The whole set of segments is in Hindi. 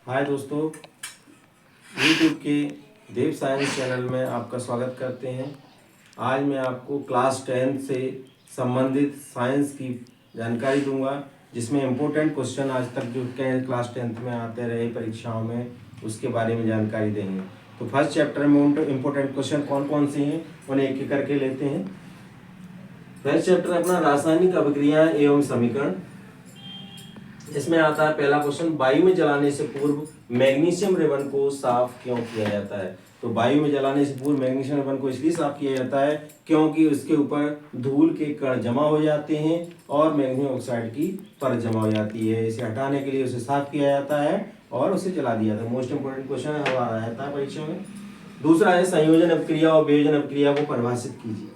हाय दोस्तों, यूट्यूब के देव साइंस चैनल में आपका स्वागत करते हैं। आज मैं आपको क्लास 10 से संबंधित साइंस की जानकारी दूंगा, जिसमें इम्पोर्टेंट क्वेश्चन आज तक जो क्लास 10th में आते रहे परीक्षाओं में, उसके बारे में जानकारी देंगे। तो फर्स्ट चैप्टर में इम्पोर्टेंट क्वेश्चन कौन कौन से हैं उन्हें एक एक करके लेते हैं। फर्स्ट चैप्टर अपना रासायनिक अभिक्रियाएं एवं समीकरण। इसमें आता है पहला क्वेश्चन, वायु में जलाने से पूर्व मैग्नीशियम रिबन को साफ क्यों किया जाता है। तो वायु में जलाने से पूर्व मैग्नीशियम रिबन को इसलिए साफ किया जाता है क्योंकि उसके ऊपर धूल के कण जमा हो जाते हैं और मैग्नीशियम ऑक्साइड की परत जमा हो जाती है। इसे हटाने के लिए उसे साफ किया जाता है और उसे जला दिया जाता है। मोस्ट इंपोर्टेंट क्वेश्चन हमारा रहता है परीक्षा में। दूसरा है संयोजन अभिक्रिया और वियोजन अभिक्रिया को परिभाषित कीजिए।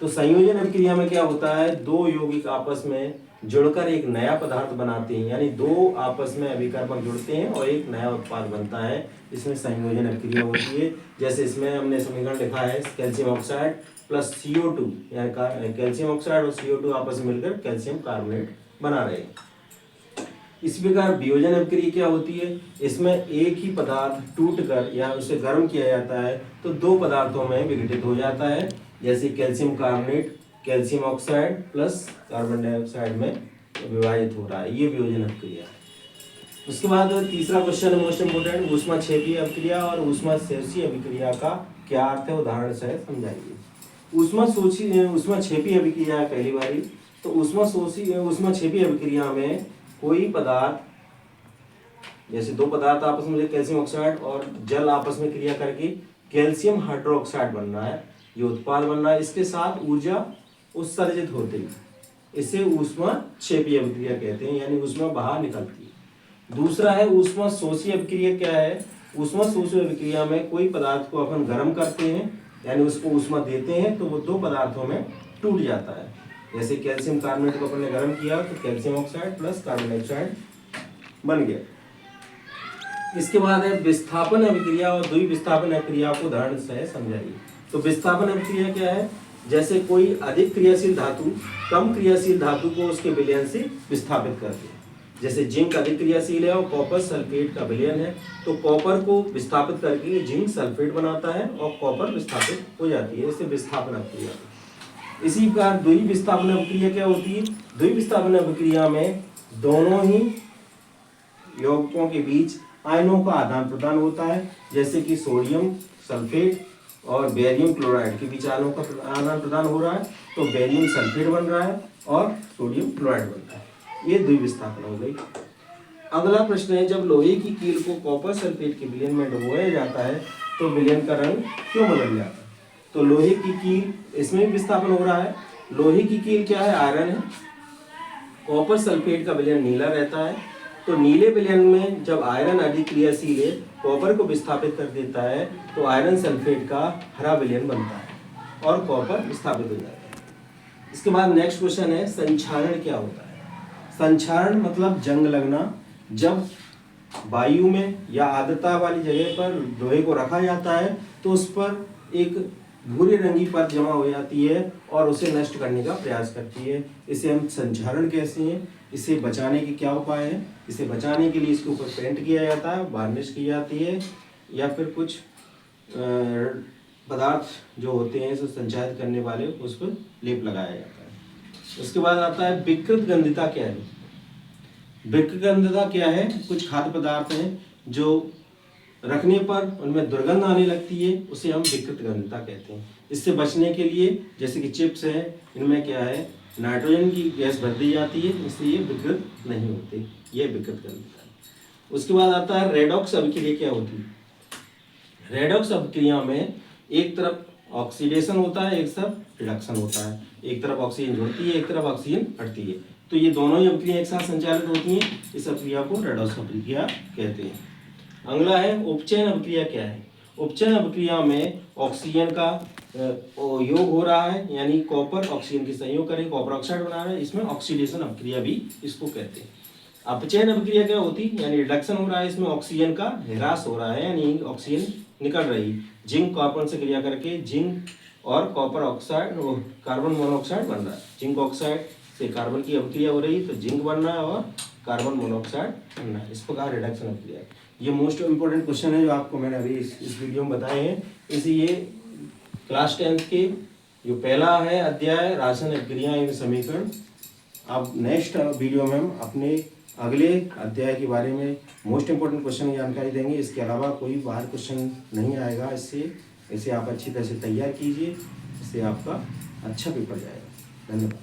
तो संयोजन अभिक्रिया में क्या होता है, दो यौगिक आपस में जुड़कर एक नया पदार्थ बनाते हैं, यानी दो आपस में अभिकर्मक जुड़ते हैं और एक नया उत्पाद बनता है। इसमें संयोजन अभिक्रिया होती है। जैसे इसमें हमने समीकरण लिखा है कैल्शियम ऑक्साइड प्लस CO2, यानी कैल्शियम ऑक्साइड और CO2 आपस में मिलकर कैल्शियम कार्बोनेट बना रहे हैं। इस प्रकार वियोजन अभिक्रिया क्या होती है, इसमें एक ही पदार्थ टूटकर या उसे गर्म किया जाता है तो दो पदार्थों में विघटित हो जाता है। जैसे calcium carbonate calcium oxide plus carbon dioxide में विभाजित हो रहा है, ये वियोजन अभिक्रिया है। उसके बाद तीसरा क्वेश्चन मोस्ट इंपोर्टेंट, ऊष्माक्षेपीय अभिक्रिया और ऊष्माशोषी अभिक्रिया का क्या अर्थ है, उदाहरण से समझाइए। ऊष्माक्षेपीय अभिक्रिया पहली बारी। तो ऊष्माक्षेपीय अभिक्रिया में कोई पदार्थ, जैसे दो पदार्थ आपस में कैल्शियम ऑक्साइड और जल आपस में क्रिया करके कैल्शियम हाइड्रोक्साइड बन रहा है, ये उत्पाद बन रहा है। इसके साथ ऊर्जा उत्सर्जित होती है, इसे ऊष्माक्षेपीय अभिक्रिया कहते हैं, यानी ऊष्मा बाहर निकलती है। दूसरा है ऊष्माशोषी अभिक्रिया। क्या है, ऊष्माशोषी अभिक्रिया में कोई पदार्थ को अपन गर्म करते हैं, यानी उसको ऊष्मा देते हैं तो वो दो पदार्थों में टूट जाता है। जैसे कैल्शियम कार्बोनेट को अपन ने गर्म किया तो calcium oxide plus carbon dioxide बन गया। इसके बाद है विस्थापन अभिक्रिया और द्विविस्थापन अभिक्रिया को उदाहरण से समझाइए। तो विस्थापन अभिक्रिया क्या है, जैसे कोई अधिक क्रियाशील धातु कम क्रियाशील धातु को उसके विलयन से विस्थापित करती है। जैसे जिंक अधिक क्रियाशील है और कॉपर सल्फेट का विलयन है, तो कॉपर को विस्थापित करके जिंक सल्फेट बनाता है और कॉपर विस्थापित हो जाती है, इसे विस्थापन अभिक्रिया। इसी प्रकार द्विविस्थापन अभिक्रिया क्या होती है, द्विविस्थापन अभिक्रिया में दोनों ही यौगिकों के बीच आयनों का आदान प्रदान होता है। जैसे कि सोडियम सल्फेट और बेरियम क्लोराइड के बीच आयनों का आदान प्रदान हो रहा है, तो बेरियम सल्फेट बन रहा है और सोडियम क्लोराइड बन रहा है, ये द्विविस्थापन हो गई। अगला प्रश्न है, जब लोहे की कील को कॉपर सल्फेट के विलयन में डुबोया जाता है तो विलयन का रंग क्यों बदल जाता है। तो लोहे की कील, इसमें भी विस्थापन हो रहा है। लोहे की कील क्या है, आयरन है। कॉपर सल्फेट का विलयन नीला रहता है, तो नीले विलयन में जब आयरन अधिक क्रियाशील है, कॉपर को विस्थापित कर देता है, तो आयरन सल्फेट का हरा विलयन बनता है और कॉपर विस्थापित हो जाता है। इसके बाद नेक्स्ट क्वेश्चन है, संक्षारण क्या होता है। संक्षारण मतलब जंग लगना। जब वायु में या आर्द्रता वाली जगह पर लोहे को रखा जाता है तो उस पर एक भूरे रंगी परत जमा हो जाती है और उसे नष्ट करने का प्रयास करती है, इसे हम संक्षारण कहते हैं। इसे बचाने के क्या उपाय हैं, इसे बचाने के लिए इसके ऊपर पेंट किया जाता है, वार्निश की जाती है, या फिर कुछ पदार्थ जो होते हैं इसे संचारित करने वाले उस पर लेप लगाया जाता है। उसके बाद आता है विकृत गंधिता क्या है। विकृत गंधिता क्या है, कुछ खाद्य पदार्थ हैं जो रखने पर उनमें दुर्गंध आने लगती है, उसे हम विकृत गंधिता कहते हैं। इससे बचने के लिए जैसे कि चिप्स है, इनमें क्या है, नाइट्रोजन की गैस भर दी जाती है, इसलिए ये विकृत नहीं होते, ये विकृत गंधिता है। उसके बाद आता है रेडॉक्स अभिक्रिया क्या होती है। रेडॉक्स अभिक्रिया में एक तरफ ऑक्सीडेशन होता है, एक तरफ रिडक्शन होता है। एक तरफ ऑक्सीजन जुड़ती है, एक तरफ ऑक्सीजन हटती है, तो ये दोनों ही अभिक्रिया एक साथ संचालित होती हैं। इस अभिक्रिया को रेडॉक्स अभिक्रिया कहते हैं। अगला है उपचयन अभिक्रिया क्या है। उपचयन अभिक्रिया में ऑक्सीजन का योग हो रहा है, यानी कॉपर ऑक्सीजन की संयोग करके कॉपर ऑक्साइड बना रहा है, इसमें ऑक्सीडेशन अभिक्रिया भी इसको कहते हैं। अपचयन अभिक्रिया क्या होती है, यानी रिडक्शन हो रहा है, इसमें ऑक्सीजन का ह्रास हो रहा है, यानी ऑक्सीजन निकल रही। जिंक कार्बन से क्रिया करके जिंक और कॉपर ऑक्साइड और कार्बन मोनोऑक्साइड बन रहा है। जिंक ऑक्साइड से कार्बन की अभिक्रिया हो रही तो जिंक बन रहा है और कार्बन मोनोऑक्साइड बनना है। इस प्रकार रिडक्शन अभिक्रिया है। ये मोस्ट इम्पोर्टेंट क्वेश्चन है जो आपको मैंने अभी इस वीडियो में बताए हैं। इसी क्लास 10th के जो पहला है अध्याय रासायनिक अभिक्रिया एवं समीकरण। अब नेक्स्ट वीडियो में हम अपने अगले अध्याय के बारे में मोस्ट इम्पोर्टेंट क्वेश्चन की जानकारी देंगे। इसके अलावा कोई बाहर क्वेश्चन नहीं आएगा। इसे आप अच्छी तरह से तैयार कीजिए, इससे आपका अच्छा पेपर जाएगा। धन्यवाद।